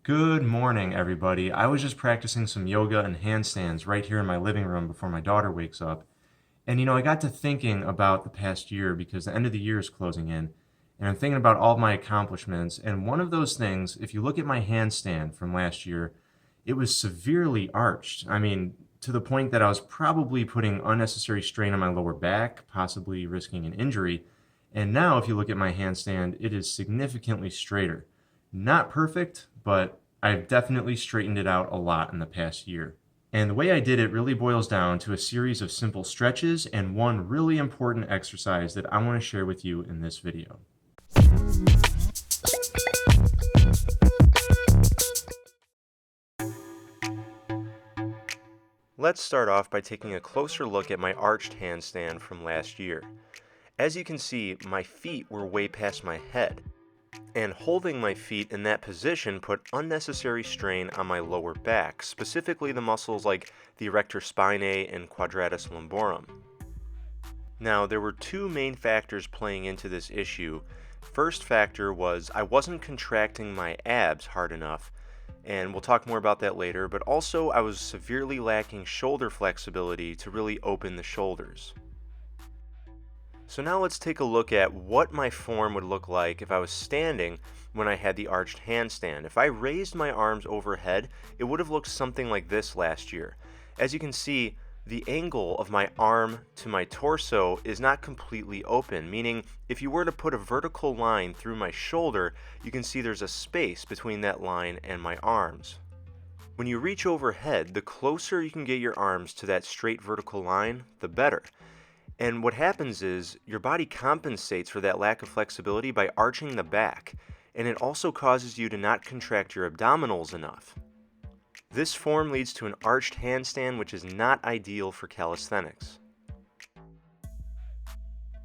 Good morning, everybody. I was just practicing some yoga and handstands right here in my living room before my daughter wakes up. And I got to thinking about the past year because the end of the year is closing in. And I'm thinking about all of my accomplishments. And one of those things, if you look at my handstand from last year, it was severely arched. I mean, to the point that I was probably putting unnecessary strain on my lower back, possibly risking an injury. And now, if you look at my handstand, it is significantly straighter. Not perfect, but I've definitely straightened it out a lot in the past year. And the way I did it really boils down to a series of simple stretches and one really important exercise that I want to share with you in this video. Let's start off by taking a closer look at my arched handstand from last year. As you can see, my feet were way past my head, and holding my feet in that position put unnecessary strain on my lower back, specifically the muscles like the erector spinae and quadratus lumborum. Now, there were two main factors playing into this issue. First factor was I wasn't contracting my abs hard enough, and we'll talk more about that later, but also I was severely lacking shoulder flexibility to really open the shoulders. So now let's take a look at what my form would look like if I was standing when I had the arched handstand. If I raised my arms overhead, it would have looked something like this last year. As you can see, the angle of my arm to my torso is not completely open, meaning if you were to put a vertical line through my shoulder, you can see there's a space between that line and my arms. When you reach overhead, the closer you can get your arms to that straight vertical line, the better. And what happens is your body compensates for that lack of flexibility by arching the back, and it also causes you to not contract your abdominals enough. This form leads to an arched handstand, which is not ideal for calisthenics.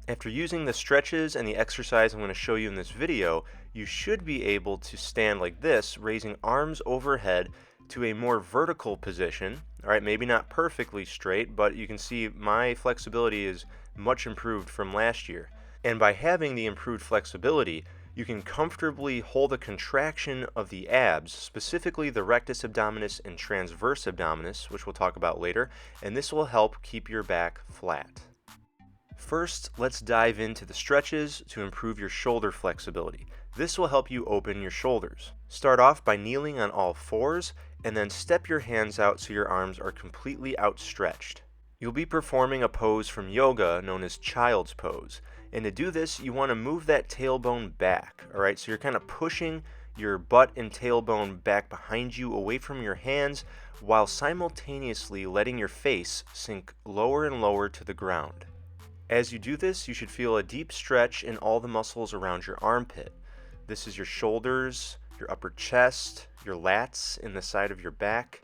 After using the stretches and the exercise I'm going to show you in this video, you should be able to stand like this, raising arms overhead to a more vertical position. All right, maybe not perfectly straight, but you can see my flexibility is much improved from last year. And by having the improved flexibility, you can comfortably hold a contraction of the abs, specifically the rectus abdominis and transverse abdominis, which we'll talk about later, and this will help keep your back flat. First, let's dive into the stretches to improve your shoulder flexibility. This will help you open your shoulders. Start off by kneeling on all fours and then step your hands out so your arms are completely outstretched. You'll be performing a pose from yoga known as child's pose. And to do this, you want to move that tailbone back. Alright, so you're kind of pushing your butt and tailbone back behind you away from your hands while simultaneously letting your face sink lower and lower to the ground. As you do this, you should feel a deep stretch in all the muscles around your armpit. This is your shoulders, your upper chest, your lats in the side of your back,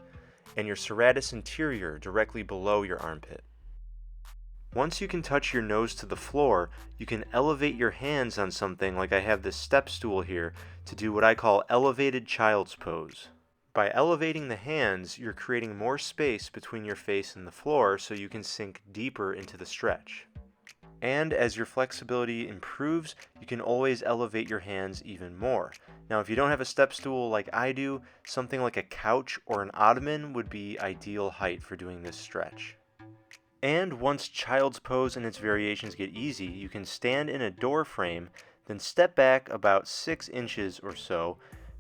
and your serratus anterior directly below your armpit. Once you can touch your nose to the floor, you can elevate your hands on something like I have this step stool here to do what I call elevated child's pose. By elevating the hands, you're creating more space between your face and the floor so you can sink deeper into the stretch. And as your flexibility improves, you can always elevate your hands even more. Now, if you don't have a step stool like I do, something like a couch or an ottoman would be ideal height for doing this stretch. And once child's pose and its variations get easy, you can stand in a door frame, then step back about 6 inches or so,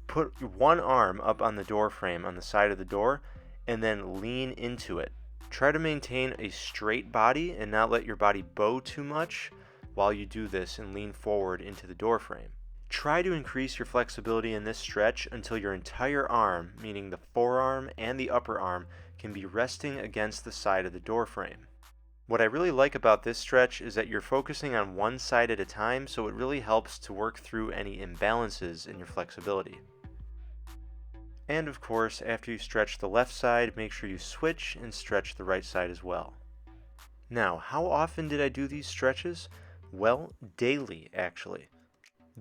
put one arm up on the door frame on the side of the door, and then lean into it. Try to maintain a straight body and not let your body bow too much while you do this and lean forward into the door frame. Try to increase your flexibility in this stretch until your entire arm, meaning the forearm and the upper arm, can be resting against the side of the door frame. What I really like about this stretch is that you're focusing on one side at a time, so it really helps to work through any imbalances in your flexibility. And of course, after you stretch the left side, make sure you switch and stretch the right side as well. Now, how often did I do these stretches? Well, daily, actually.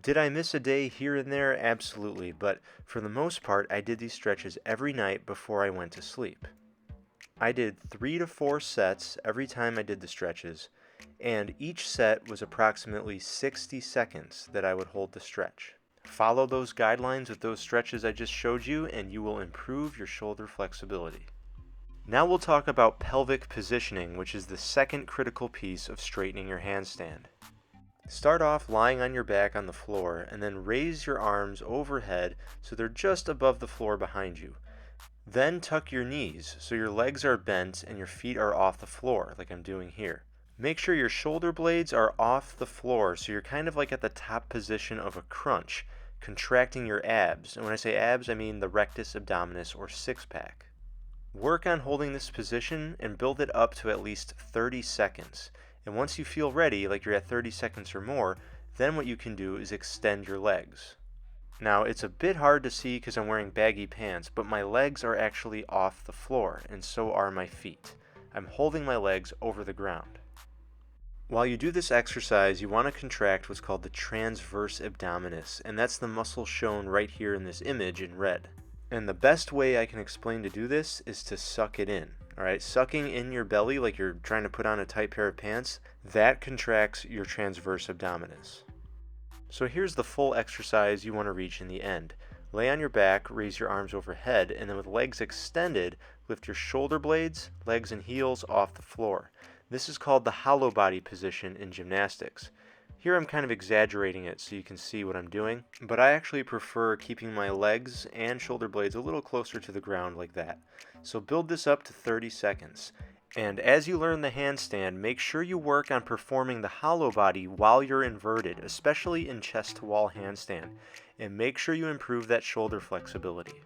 Did I miss a day here and there? Absolutely, but for the most part, I did these stretches every night before I went to sleep. I did 3 to 4 sets every time I did the stretches, and each set was approximately 60 seconds that I would hold the stretch. Follow those guidelines with those stretches I just showed you, and you will improve your shoulder flexibility. Now we'll talk about pelvic positioning, which is the second critical piece of straightening your handstand. Start off lying on your back on the floor and then raise your arms overhead so they're just above the floor behind you. Then tuck your knees so your legs are bent and your feet are off the floor, like I'm doing here. Make sure your shoulder blades are off the floor so you're kind of like at the top position of a crunch, contracting your abs. And when I say abs, I mean the rectus abdominis or six-pack. Work on holding this position and build it up to at least 30 seconds. And once you feel ready, like you're at 30 seconds or more, then what you can do is extend your legs. Now, it's a bit hard to see because I'm wearing baggy pants, but my legs are actually off the floor, and so are my feet. I'm holding my legs over the ground. While you do this exercise, you want to contract what's called the transverse abdominis, and that's the muscle shown right here in this image in red. And the best way I can explain to do this is to suck it in. Alright, sucking in your belly like you're trying to put on a tight pair of pants, that contracts your transverse abdominis. So here's the full exercise you want to reach in the end. Lay on your back, raise your arms overhead, and then with legs extended, lift your shoulder blades, legs and heels off the floor. This is called the hollow body position in gymnastics. Here I'm kind of exaggerating it so you can see what I'm doing, but I actually prefer keeping my legs and shoulder blades a little closer to the ground like that. So build this up to 30 seconds. And as you learn the handstand, make sure you work on performing the hollow body while you're inverted, especially in chest to wall handstand, and make sure you improve that shoulder flexibility.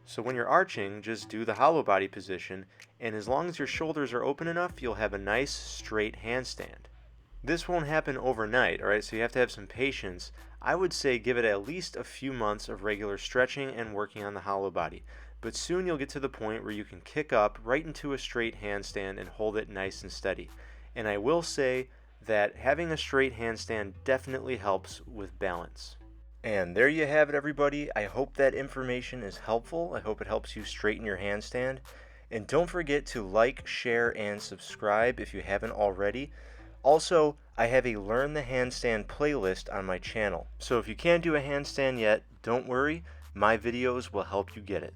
So when you're arching, just do the hollow body position, and as long as your shoulders are open enough, you'll have a nice straight handstand. This won't happen overnight, alright, so you have to have some patience. I would say give it at least a few months of regular stretching and working on the hollow body. But soon you'll get to the point where you can kick up right into a straight handstand and hold it nice and steady. And I will say that having a straight handstand definitely helps with balance. And there you have it, everybody. I hope that information is helpful. I hope it helps you straighten your handstand. And don't forget to like, share, and subscribe if you haven't already. Also, I have a Learn the Handstand playlist on my channel. So if you can't do a handstand yet, don't worry. My videos will help you get it.